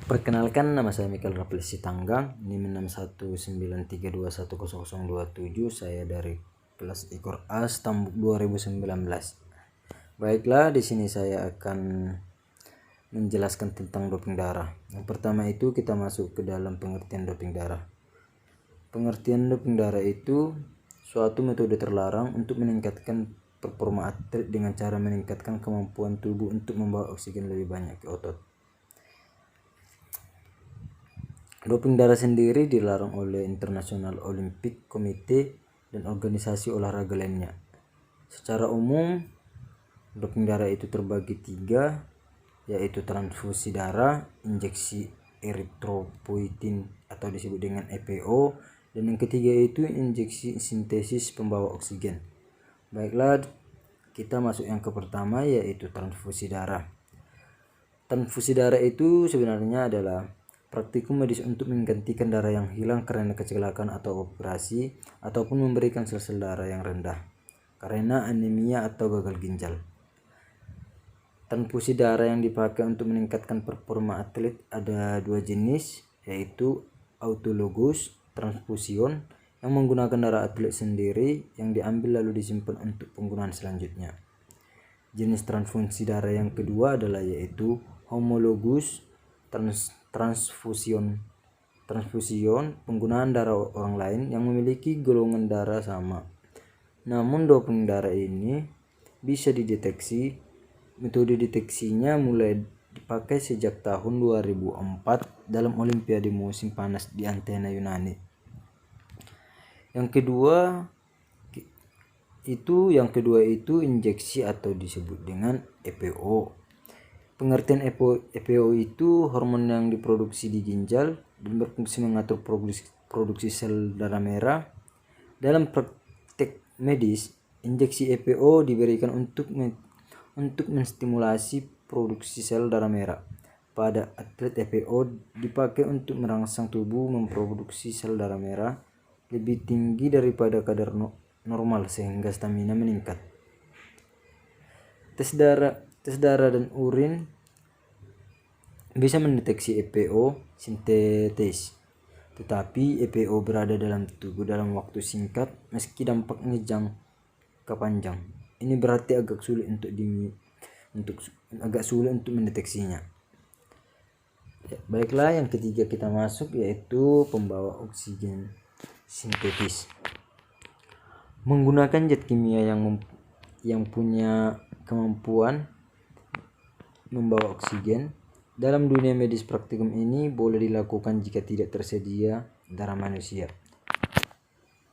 Perkenalkan, nama saya Michael Raffles Sitanggang, NIM 61932100027. Saya dari kelas Ikor A Stambuk 2019. Baiklah, di sini saya akan menjelaskan tentang doping darah. Yang pertama itu kita masuk ke dalam pengertian doping darah. Pengertian doping darah itu suatu metode terlarang untuk meningkatkan performa atlet dengan cara meningkatkan kemampuan tubuh untuk membawa oksigen lebih banyak ke otot. Doping darah sendiri dilarang oleh International Olympic Committee dan organisasi olahraga lainnya. Secara umum, doping darah itu terbagi 3, yaitu transfusi darah, injeksi eritropoietin atau disebut dengan EPO, dan yang ketiga itu injeksi sintesis pembawa oksigen. Baiklah, kita masuk yang ke pertama, yaitu transfusi darah. Transfusi darah itu sebenarnya adalah praktikum medis untuk menggantikan darah yang hilang karena kecelakaan atau operasi, ataupun memberikan sel-sel darah yang rendah karena anemia atau gagal ginjal. Transfusi darah yang dipakai untuk meningkatkan performa atlet ada 2 jenis, yaitu autologous transfusion yang menggunakan darah atlet sendiri yang diambil lalu disimpan untuk penggunaan selanjutnya. Jenis transfusi darah yang kedua adalah yaitu homologous transfusion penggunaan darah orang lain yang memiliki golongan darah sama. Namun doping darah ini bisa dideteksi. Metode deteksinya mulai dipakai sejak tahun 2004 dalam Olimpiade musim panas di Athena, Yunani. Yang kedua itu injeksi atau disebut dengan EPO. Pengertian EPO itu hormon yang diproduksi di ginjal dan berfungsi mengatur produksi sel darah merah. Dalam praktek medis, injeksi EPO diberikan untuk menstimulasi produksi sel darah merah. Pada atlet, EPO dipakai untuk merangsang tubuh memproduksi sel darah merah lebih tinggi daripada kadar normal sehingga stamina meningkat. Tes darah dan urin bisa mendeteksi EPO sintetis, tetapi EPO berada dalam tubuh dalam waktu singkat meski dampaknya jangka panjang. Ini berarti agak sulit untuk mendeteksinya. Baiklah, yang ketiga kita masuk yaitu pembawa oksigen sintetis. Menggunakan zat kimia yang punya kemampuan membawa oksigen. Dalam dunia medis, praktikum ini boleh dilakukan jika tidak tersedia darah manusia.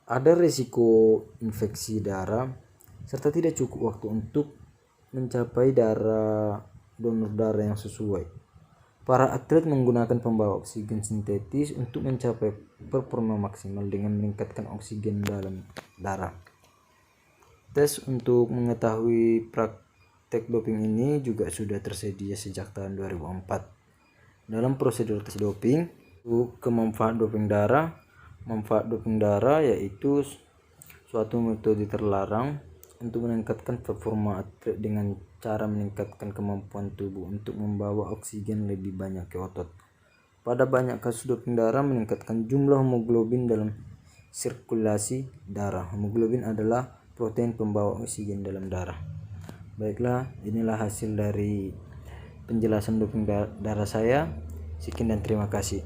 Ada risiko infeksi darah serta tidak cukup waktu untuk mencapai donor darah yang sesuai. Para atlet menggunakan pembawa oksigen sintetis untuk mencapai performa maksimal dengan meningkatkan oksigen dalam darah. Tes untuk mengetahui praktek doping ini juga sudah tersedia sejak tahun 2004. Dalam prosedur tes doping, manfaat doping darah yaitu suatu metode terlarang untuk meningkatkan performa atlet dengan cara meningkatkan kemampuan tubuh untuk membawa oksigen lebih banyak ke otot. Pada banyak kasus doping darah meningkatkan jumlah hemoglobin dalam sirkulasi darah. Hemoglobin adalah protein pembawa oksigen dalam darah. Baiklah, inilah hasil dari penjelasan doping darah saya. Sekian dan terima kasih.